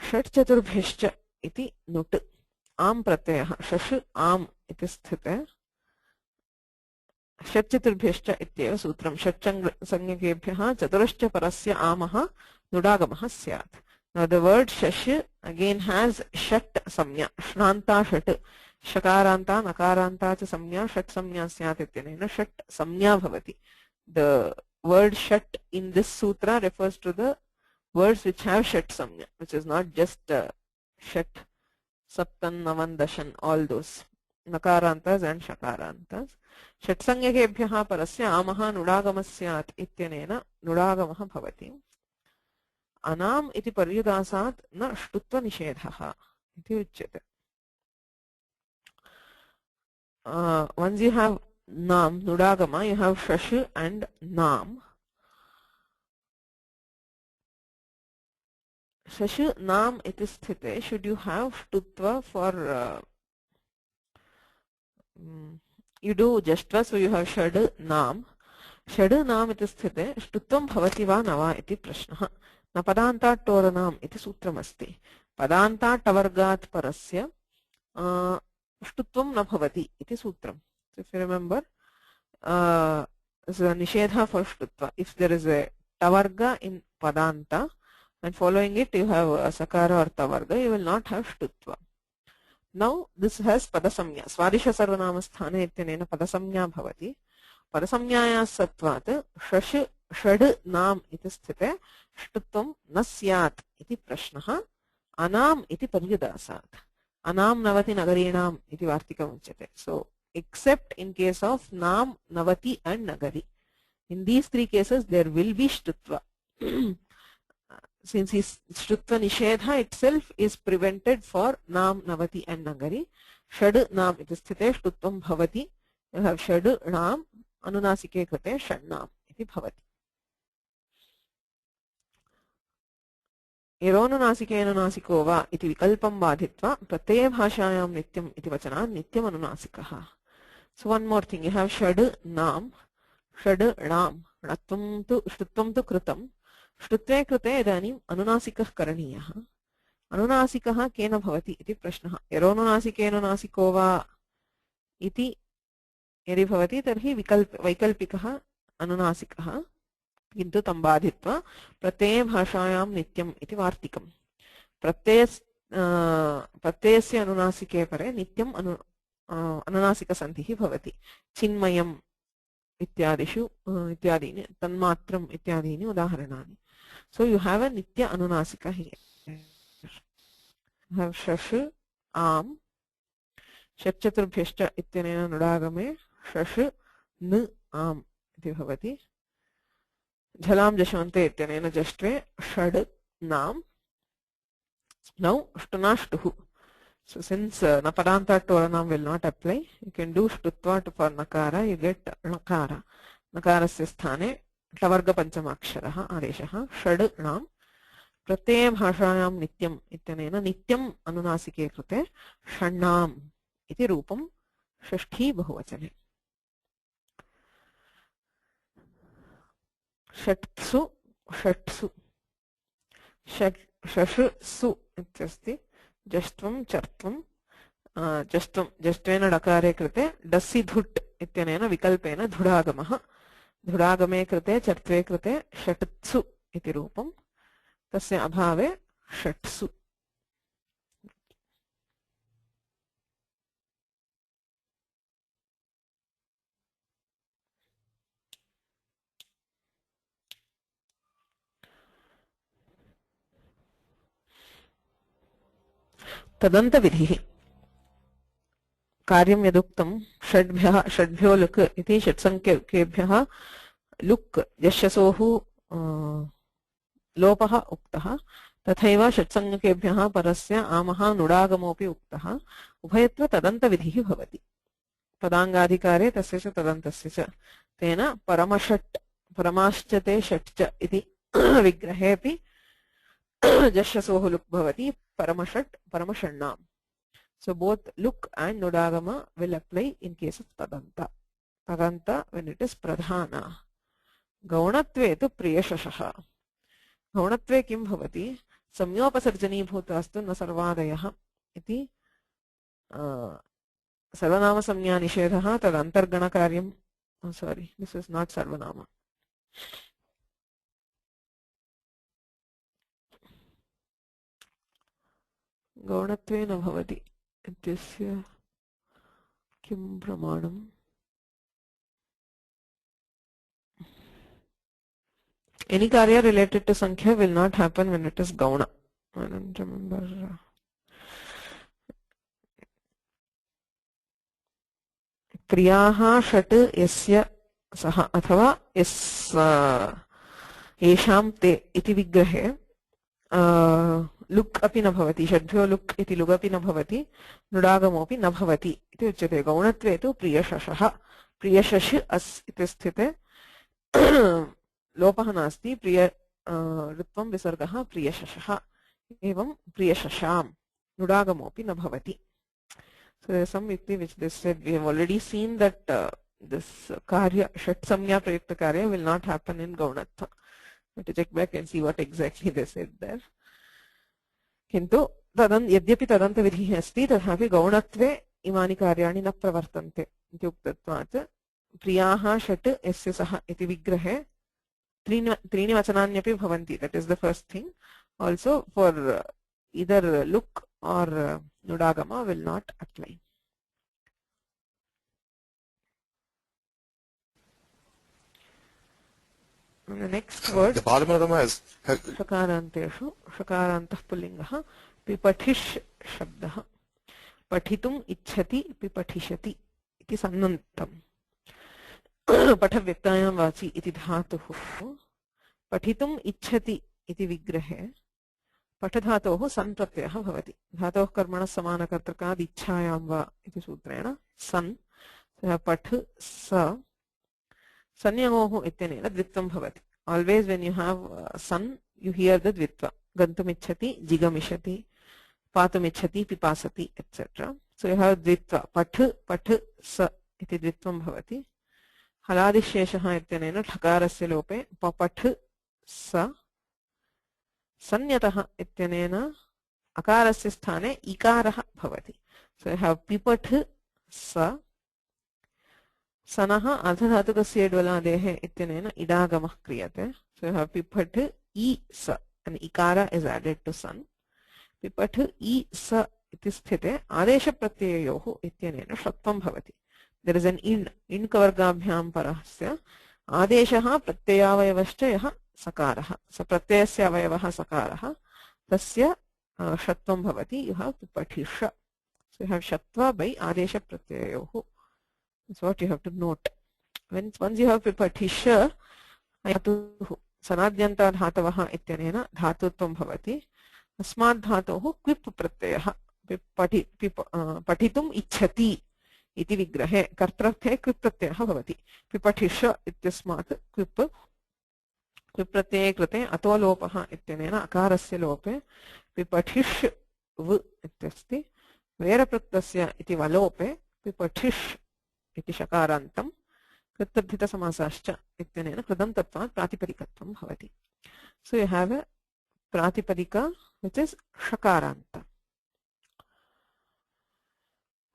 षट्चतुर्भ्यश्च इति नुट् आम् प्रत्ययः शश आम् इति स्थिते षट्चतुर्भ्यश्च इत्येव सूत्रं षट्संज्ञकेभ्यः चतुरश्च परस्य आमः नुडागमः स्यात्. Now the word shash again has shat samya, shranta shat, shakaranta nakaranta cha samya, shat samya syat ityanena shat samya bhavati. The word shat in this sutra refers to the words which have shat samya, which is not just shat, saptan, navan, dashan, all those nakarantas and shakarantas. षट्संज्ञकेभ्यः परस्य आमः नुडागमः स्यात् इत्यनेन नुडागमः भवति. अनाम् इति पर्युदासात् न ष्टुत्वनिषेधः इति उच्यते. Once you have nam, nudagama, you have shash and nam. Shash nam iti sthite, should you have štutva for you do jashtva, so you have shad nam. Shad nam iti sthite štutvam bhavati va na va iti prashnah. Na padantat toranam iti sutramasti. Padantat tavargat parasya štutvam na bhavati iti sutram. So if you remember, this is a nishedha for štutva. If there is a tavarga in padanta and following it you have a sakara or tavarga, you will not have štutva. Now this has padasamya. Swadisha sarvanama sthane ityanena padasamya bhavati. Padasamyaya satvat shash shad nam iti sthite štutvam na syat iti prashnah. Anam iti paryudasat. Anam navati nagarinam iti vartikam uchyate. So except in case of nam, navati and nagari. In these three cases there will be štutva. Since his štutva nishedha itself is prevented for nam, navati and nagari, shad nam iti sthite štutvam bhavati. You have shad nam anunasike krite shad nam iti bhavati. Eronunasikeन nasiko va iti vikalpam badhitva pratyaya bhashayam nityam iti vachanat nityam anunasikaha. So one more thing, you have shad nam, shad nam, štutvam tu kritam. ष्टुत्वे कृते इदानीम् अनुनासिकः करणीयः. अनुनासिकः केन भवति इति प्रश्नः. यरोनुनासिकेन नासिको वा इति यदि भवति तर्हि वैकल्पिकः अनुनासिकः, किन्तु तं बाधित्वा प्रत्यये भाषायां नित्यम् इति वार्तिकम्. प्रत्ययस्य अनुनासिके परे नित्यम् अनुनासिकसन्धिः भवति. चिन्मयम् इत्यादिषु इत्यादीनि, तन्मात्रम् इत्यादीनि उदाहरणानि. So you have a nitya anunasika here. You have shash, am, षट्चतुर्भ्यश्च इत्यनेन नुडागमे शश न आम् इति भवति. झलां जशवन्ते इत्यनेन जष्ट्वे षड् नाम्. Now shtunaštuhu. So since napadanta toranam will not apply, you can do štutva for nakara, you get nakara. Nakarasya sthane tavarga panchamaksharah adeshah षड् नाम्. प्रत्यये भाषायां नित्यम् इत्यनेन नित्यम् अनुनासिके कृते षण्णाम् इति रूपं षष्ठी बहुवचने. षट्सु षट्सु शशसु इत्यस्ति. जष्ट्वं चर्त्वं जष्ट्वेन डकारे कृते डसि धुट् इत्यनेन विकल्पेन धुडागमः. धुडागमे कृते चर्त्वे कृते षट्सु इति रूपं, तस्य अभावे षट्सु. तदन्तविधिः कार्यं यदुक्तं षड्भ्यो लुक् इति षट्संख्यकेभ्यः लुक् यशसोः लोपः उक्तः तथैव षट्संज्ञकेभ्यः परस्य आमः नुडागमोऽपि उक्तः उभयत्र तदन्तविधिः भवति पदाङ्गाधिकारे तस्य च तदन्तस्य च तेन परमषट् परमाश्च ते षट् च इति विग्रहेऽपि जश्यसोः लुक् भवति परमषट् परमषण्णाम्. So both luk and nudagama will apply in case of tadanta. Tadanta when it is pradhana. Gaunatve tu priyashashaha. Gaunatve kim bhavati? Samyopasarjanibhutastu na sarvadayaha iti sarvanama samnya nishedhaha tad antargana karyam. Oh, sorry, this is not sarvanama. Gaunatve na bhavati. Ityasya kim pramanam? Any karya related to Sankhya will not happen when it is Gauna. I don't remember. Priyaha shat yasya saha athava yas yesham te iti vigrahe लुक् अपि न भवति षड्भ्यो लुक् इति लुग् अपि न भवति नुडागमोऽपि न भवति इति उच्यते. गौणत्वे तु प्रियशशः प्रियशश् अस् इति स्थिते लोपः नास्ति प्रिय ऋत्वं विसर्गः प्रियशशः एवं प्रियशशां नुडागमोऽपि न भवति. So there is some yukti which they said we have already seen that this karya shat samnya prayukta karya will not happen in gaunatva. We have to check back and see what exactly they said there. किन्तु यद्यपि तदन्तविधिः अस्ति तथापि गौणत्वे इमानि कार्याणि न प्रवर्तन्ते इति उक्तत्वात् प्रियाः षट् यस्य सः इति विग्रहे त्रीणि वचनान्यपि भवन्ति. That is the first thing. Also for either look or nudagama will not apply. And the next word the Padamadama is shakaranteshu shakarantah pulingah pipathish shabdah pathitum ichhati pipatishati iti sannantam pathavyaktayaam vachi iti dhatuh pathitum ichhati iti vigrahe पठधातोः सन् प्रत्ययः भवति. धातोः कर्मणः समानकर्तृकाद् इच्छायां वा इति सूत्रेण सन् पठ स संयोः इत्यनेन द्वित्वं भवति. Always when you have sun you hear the dvitva. Gantumichhati, jigamichhati, patumichhati, pipasati, etc. So you have dvitva. Path sa iti dvitvam bhavati. Haladisheshah ityanena ఠकारस्य Lotay papatھ sa sanyatah ityanena akarasya sthane ikarah bhavati. So you have pipatھ sa Sanaha ardhadhatukasya dvaladehe ityanena idagamah kriyate. So you have pipatھ I sa and ikara is added to san. Pipatھ I sa iti sthite adesha pratyayoh ityanena shatvam bhavati. There is an in kavargabhyam parasya adeshaha pratyayavayavascha yah sakarah. So pratyayasya avayavah sakarah tasya shatvam bhavati. You have pipathisha. So you have shatva by adesha pratyayoh. That's what you have to note. Once you have pipathisha, sanadyanta dhatavah ityanena dhatutvam bhavati. Asmad dhatoh quip pratyayah pathitum ichhati iti vigrahe kartrarthe quip pratyayah bhavati. Pipathisha ityasmat quip pratyaye krite ato lopah ityanena akarasya lope pipathish v ityasti vera pratyasya iti valope pipathish इति शकारान्तं कृत्यर्थितसमासाश्च इत्यनेन कृदन्तत्वात् प्रातिपदिकत्वं भवति. So you have a प्रातिपदिका which is शकारान्त.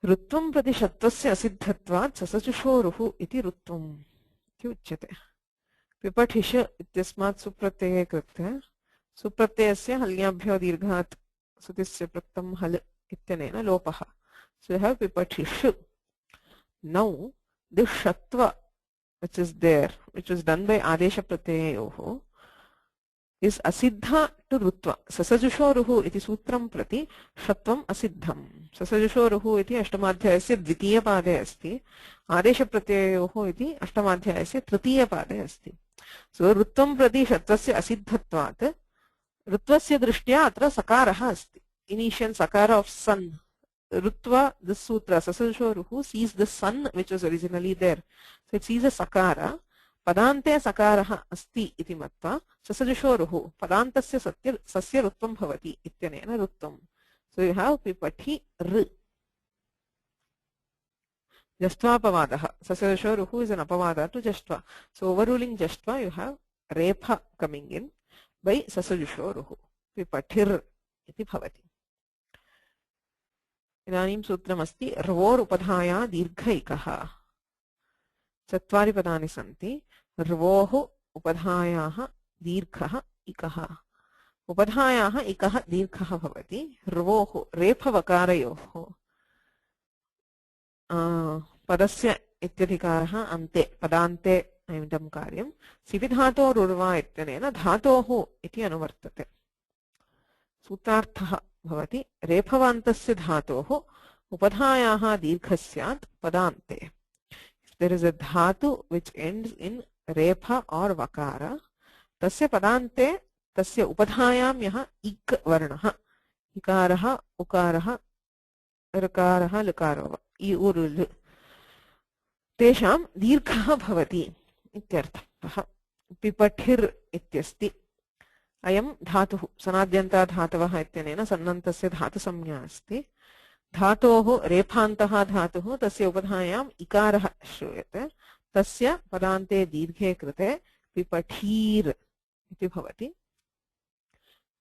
ऋत्वं प्रति षत्वस्य असिद्धत्वात् ससचुषोरुः इति ऋत्वम् इति उच्यते. पिपठिष इत्यस्मात् सुप्रत्यये कृत्य सुप्रत्ययस्य हल्याभ्यो दीर्घात् सुतिस्य प्रक्तं हल इत्यनेन लोपः. So you have पिपठिष. Now this shatva which is there, which was done by adesha pratyayoh, is asiddha to rutva. Sasajushoruhu iti sutram prati shatvam asiddham. Sasajushoruhu iti ashtamadhyayasya dvitiya pade asti. Adesha pratyayoho iti ashtamadhyayasya tritiya pade asti. So rutvam prati shatvasya asiddhatvat rutvasya drishtya atra sakarah asti. Initial sakara of sun. Rutva, this sutra, Sasajushoruhu, sees the sun which was originally there. So it sees a sakara. Padante sakaraha asti iti matva Sasajushoruhu padantasya sasya rutvam bhavati ityanena rutvam. So you have pipati r. Jastva apavadaha. Sasajushoruhu is an apavada to jastva. So overruling jastva you have repha coming in by Sasajushoruhu. Pipatir iti bhavati. इदानीं सूत्रमस्ति रवोरुपधाया दीर्घैकः चत्वारि पदानि सन्ति रवोः उपधायाः दीर्घः इकः उपधायाः इकः दीर्घः भवति रवोः रेफवकारयोः पदस्य इत्यधिकारः अन्ते पदान्ते इदं कार्यं सिपिधातोरुर्वा इत्यनेन धातोः इति अनुवर्तते सूत्रार्थः भवति रेफवान्तस्य धातोः उपधायाः दीर्घः स्यात् पदान्ते. If there is a dhatu which ends in repha or vakara, tasya padante tasya upadhayam yah ik varnah ikarah ukarah rakarah lakarah iurul tesham दीर्घः भवति इत्यर्थः. पिपठिर् इत्यस्ति अयं धातुः सनाद्यन्ता धातवः इत्यनेन सन्नन्तस्य धातुसंज्ञा अस्ति. धातोः रेफान्तः धातुः तस्य उपधायाम् इकारः श्रूयते. तस्य पदान्ते दीर्घे कृते पिपठीर् इति भवति.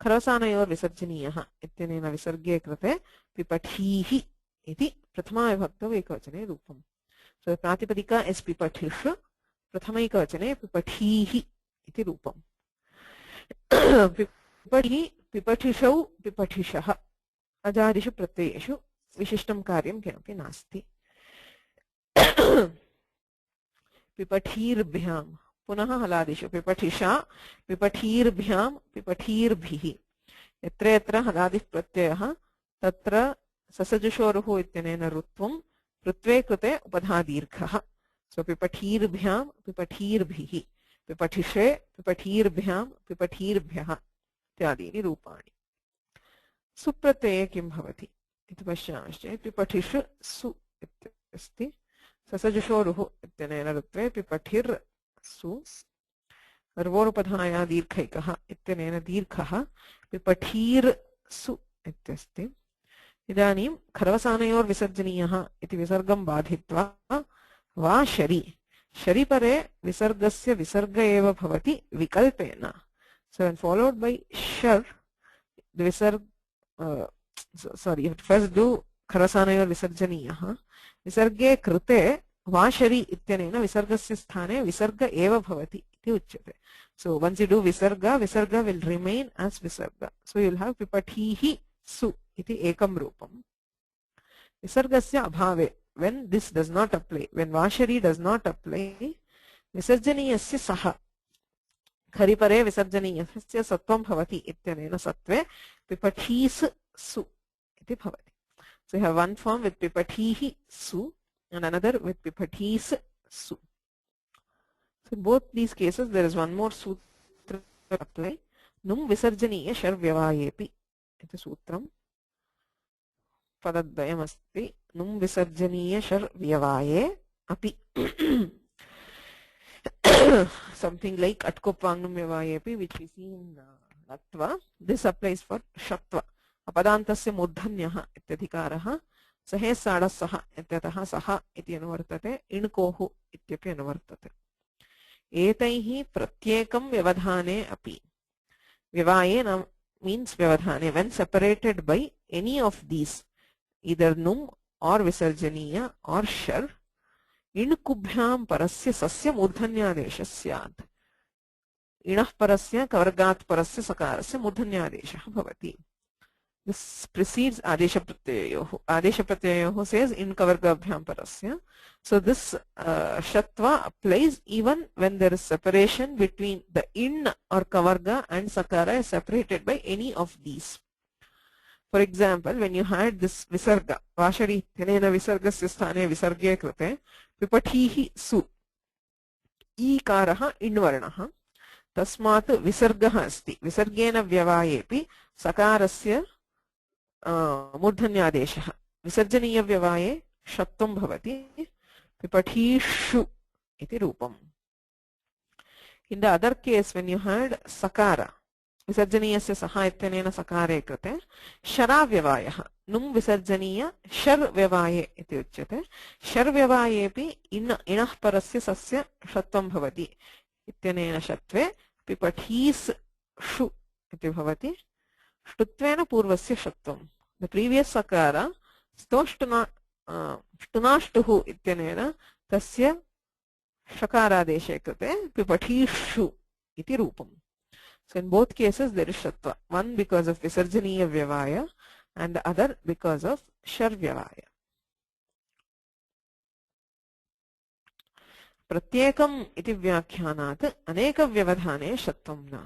खरवसानयोर् विसर्जनीयः इत्यनेन विसर्गे कृते पिपठीः इति प्रथमाविभक्तौ एकवचने रूपम्. So प्रातिपदिका इस् पिपठिष् प्रथमैकवचने पिपठीः इति रूपम्. पिपठि पिपठिषौ पिपठिषः अजादिषु प्रत्ययेषु विशिष्टं कार्यं किमपि नास्ति. पिपठीर्भ्यां पुनः हलादिषु पिपठिषा पिपठीर्भ्यां पिपठीर्भिः यत्र यत्र हलादिः प्रत्ययः तत्र ससजुषोरुः इत्यनेन रुत्वं पृत्वे कृते उपधादीर्घः. सो पिपठीर्भ्यां पिपठीर्भिः पिपठिषे पिपठीर्भ्यां पिपठीर्भ्यः इत्यादीनि रूपाणि. सुप्रत्यये किं भवति इति पश्यामश्चेत् पिपठिषु सु इत्यस्ति. ससजुषोरुः इत्यनेन रुत्वे पिपठिर् सु सर्वोरुपधाया दीर्घैकः इत्यनेन दीर्घः पिपठीर् सु इत्यस्ति. इदानीं खरवसानयोर्विसर्जनीयः इति विसर्गं बाधित्वा वा शरि शरिपरे विसर्गस्य विसर्ग एव भवति विकल्पेन. So when followed by shar, the visarg sorry, you have to first do खरवसानयोर् विसर्जनीयः. विसर्गे कृते वाशरि इत्यनेन विसर्गस्य स्थाने विसर्ग एव भवति इति उच्यते. So once you do visarga, visarga will remain as visarga. So you will have pipathihi su iti ekam rupam. Visargasya abhave, when this does not apply, when vashari does not apply, visarjaniyasya saha खरिपरे विसर्जनीयस्य सत्वं भवति इत्यनेन सत्वे पिपठीस् सु इति भवति. So you have one form with pipathihi su and another with pipathi's su. So in both these cases there is one more sutra apply. Num visarjaniya shar vyavayepi iti sutram. Padadvayam asti. Num visarjaniya shar vyavaye api. Something like atkopvangnum vyavayepi, which we see in Latva. This applies for shatva. अपदान्तस्य मूर्धन्यः इत्यधिकारः सहे साडसः इत्यतः सः इति अनुवर्तते. इणकोः इत्यपि अनुवर्तते. एतैः प्रत्येकं व्यवधाने अपि व्यवाये means व्यवधाने when separated by any of these either num or visarjaniya or shar इणकुभ्यां परस्य सस्य मूर्धन्यादेशः स्यात्. इणः परस्य कवर्गात् परस्य सकारस्य मूर्धन्यादेशः भवति. This precedes Adesha Pratyayoho. Adesha Pratyayoho says in Kavargabhyam Parasya. So this Shatva applies even when there is separation between the in or Kavarga and Sakara is separated by any of these. For example, when you had this Visarga, Vashari Tenena Visargasya Sthane Visargya Krute, Pipathihi Su, Ikaraha Invarnaha, Tasmat Visargaha Asti, Visargena Vyavayepi, Sakarasya मूर्धन्यादेशः विसर्जनीयव्यवाये षत्वं भवति पिपठीषु इति रूपम्. In the other case, when you had sakara, विसर्जनीयस्य सः इत्यनेन सकारे कृते शराव्यवायः नुं विसर्जनीय शर् व्यवाये इति उच्यते. शर् व्यवायेपि इणः परस्य सस्य षत्वं भवति इत्यनेन षत्वे पिपठीस् षु इति भवति. ष्टुत्वेन पूर्वस्य षत्वं. The previous sakara stoštuna shtunaštuhu इत्यनेन तस्य shakaraadeshe कृते पिपठीषु इति रूपम्. So in both cases there is shatva. One because of visarjaniya vyavaya and the other because of shar vyavaya. Pratyekam iti vyakhyanaat aneka vyavadhane shatvam na.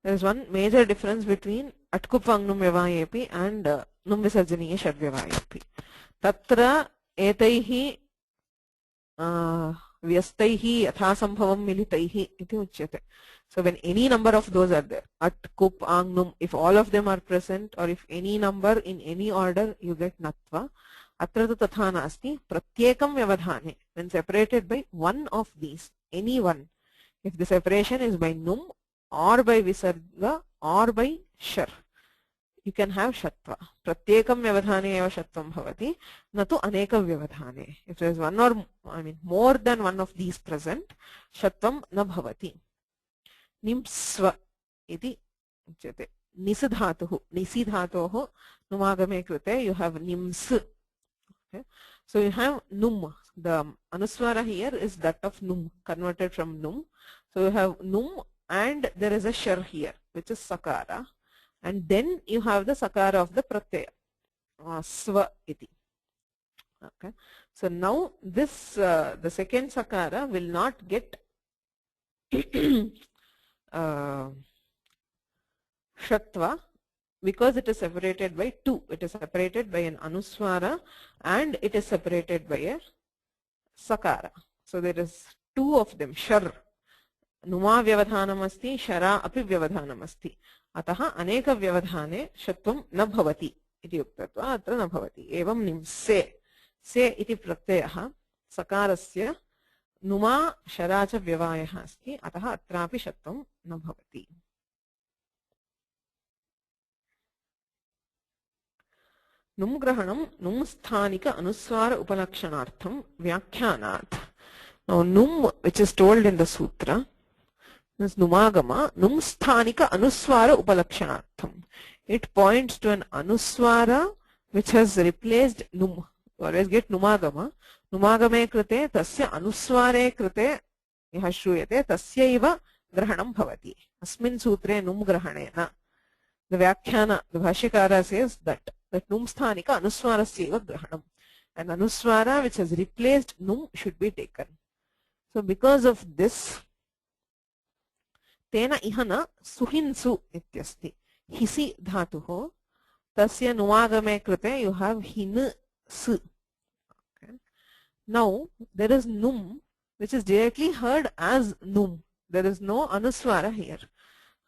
There is one major difference between Atkupang-num vyavayepi and num visarjaniya shad vyavayepi. Tatra etaihi vyastaihi athasambhavam militaihi iti uchyate. So when any number of those are there, at, kup, ang, num, if all of them are present or if any number in any order, you get natva. Atra tu tatha nasti. Pratyekam vyavadhane, when separated by one of these, any one. If the separation is by num or by visarga or by shar, you can have shatva. Pratyekam vyavadhane eva shatvam bhavati, natu aneka vyavadhane. If there is one or, more than one of these present, shatvam na bhavati. Nimsva iti uchyate. Nisidhatuhu. Nisidhatoho numagame krute you have nims. Okay. So you have num. The anuswara here is that of num, converted from num. So you have num and there is a shar here, which is sakara. And then you have the sakara of the pratyaya. Sva iti. Okay. So now this, the second sakara will not get shatva because it is separated by two. It is separated by an anuswara and it is separated by a sakara. So there is two of them. Shar numa vyavadhanam asti, shara api vyavadhanam asti. Ataha aneka vyavadhane shatvam na bhavati iti uktatva atra na bhavati. Evam nimse. Se iti pratyayah sakarasya numa sharacha vyavayah asti. Ataha atrapi shatvam na bhavati. Num grahanam num sthanika anuswara upalakshanartham vyakhyanaat. Now num, which is told in the sutra, this numagama, num sthanika anuswara upalakshanartham. It points to an anuswara which has replaced num. You always get numagama. Numagame krute tasya anusware krute yaha shruyate tasyaiva grahanam bhavati. Asmin sutre num grahanena. The Vyakhyana, the Bhashyakara says that num sthanika anuswarasyaiva grahanam. And anuswara which has replaced num should be taken. So because of this, tena ihana suhinsu ityasti. Hisi dhatuho. Tasya numagame krute you have hin su. Okay. Now there is num which is directly heard as num. There is no anuswara here.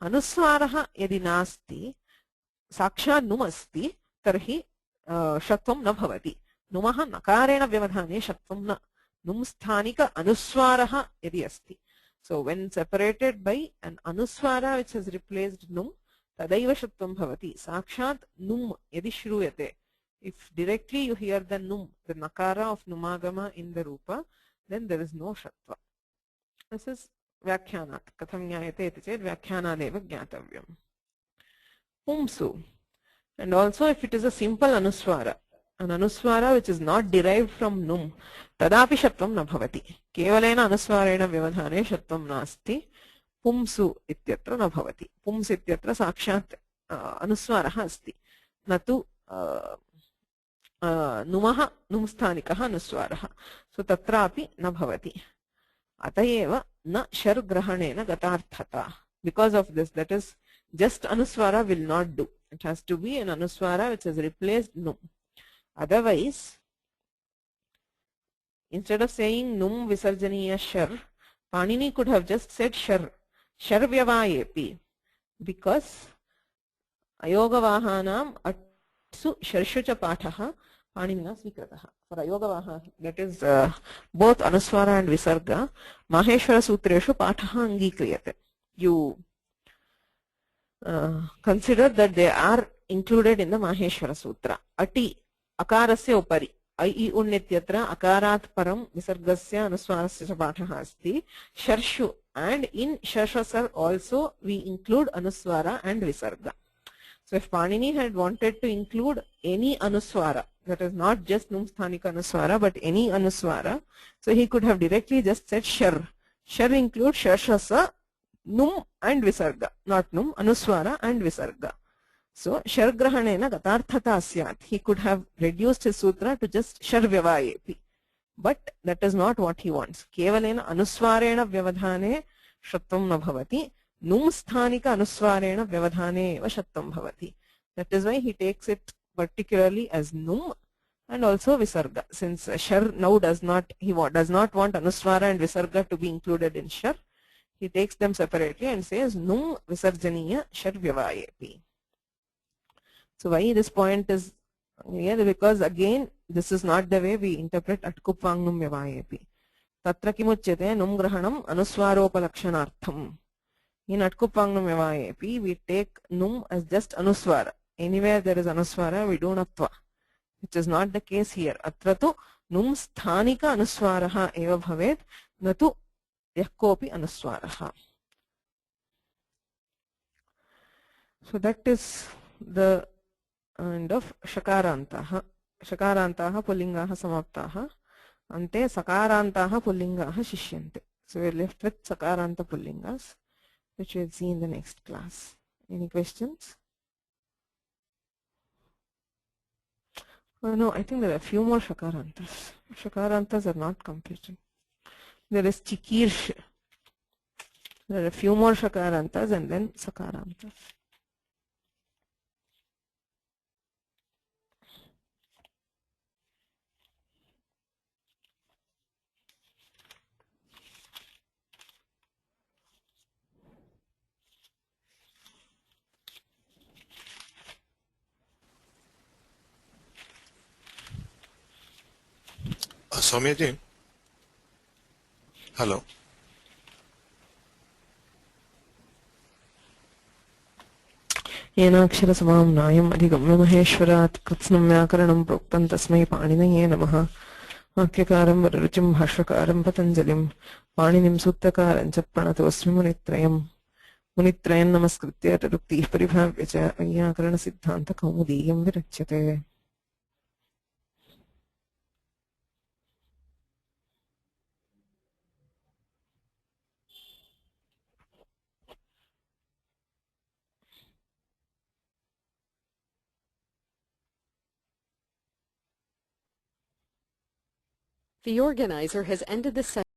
Anuswaraha yadi nasti saksha num asti tarhi shatvam na bhavati. Numaha nakarena vyavadhane shatvam na. Num sthanika anuswaraha yadi asti. So when separated by an anuswara which has replaced num, tadaiva shatvam bhavati. Sakshat num yadi shruyate. If directly you hear the num, the nakara of numagama in the rupa, then there is no shatva. This is Vyakhyanaat. Katham jnayate iti ched Vyakhyanaadeva jnatavyam. Pumsu. And also if it is a simple anuswara, an anuswara which is not derived from num, tadapi shatvam na bhavati. Kevalena anuswarena vyavadhane shatvam nasti. Pumsu ityatra na bhavati. Pums ityatra sakshat anuswaraha asti. न तु नुमः नुंस्थानिकः अनुस्वारः. सो तत्रापि न भवति. अत एव न शर् ग्रहणेन गतार्थता. Because of this, that is, just anuswara will not do. It has to be an anuswara which has replaced num. Otherwise, instead of saying num visarjaniya shar, Panini could have just said shar, shar vyavayepi, because ayogavahanam atsu sharshu cha pathaha Paninina svikratah. For ayogavaha, that is both anuswara and visarga, Maheshwara sutreshu pathaha angikriyate. You consider that they are included in the Maheshwara Sutra. Ati akarasya upari I unnityatra akarat param visargasya anuswarasya pathaha asti sharshu, and in sharshasar also we include anuswara and visarga. So if Panini had wanted to include any anuswara, that is not just numsthanika anuswara but any anuswara, so he could have directly just said shar. Shar includes sharshasa, num and visarga, not num, anuswara and visarga. So shar grahanena gatarthata asyat. He could have reduced his sutra to just shar vyavayepi. But that is not what he wants. Kevalena anuswarena vyavadhane shatvam na bhavati. Num sthanika anuswarena vyavadhane eva shatvam bhavati. That is why he takes it particularly as num and also visarga. Since shar now does not want anuswara and visarga to be included in shar, he takes them separately and says num visarjaniya shar vyavayepi. So why this point is clear? Because again this is not the way we interpret atkupvang num vyavayepi. Tatra kimuchyate num grahanam anuswaropalakshanartham. In atkupvang num vyavayepi we take num as just anuswara. Anywhere there is anuswara we do natva, which is not the case here. Atra tu num sthanika anuswaraha eva bhavet natu yakopi anuswaraha. So that is the end of shakarantaha. Shakarantaha pullingaha samaptaha. Ante sakarantaha pullingaha shishyante. So we are left with sakaranta pullingas, which we will see in the next class. Any questions? Oh, no, I think there are a few more shakarantas. Shakarantas are not completed. There is chikirsh. There are a few more shakarantas and then sakarantas. Soumya ji, hello. येनाक्षरसमां नायम् अधिगम्य महेश्वरात् कृत्स्नं व्याकरणं प्रोक्तं तस्मै पाणिनये नमः. वाक्यकारं वररुचिं भाष्यकारं पतञ्जलिं पाणिनिं सूत्रकारं च प्रणतोऽस्मि मुनित्रयम्. मुनित्रयं नमस्कृत्य तदुक्तिः परिभाव्य च वैयाकरणसिद्धान्तकौमुदीयं विरच्यते. The organizer has ended the session.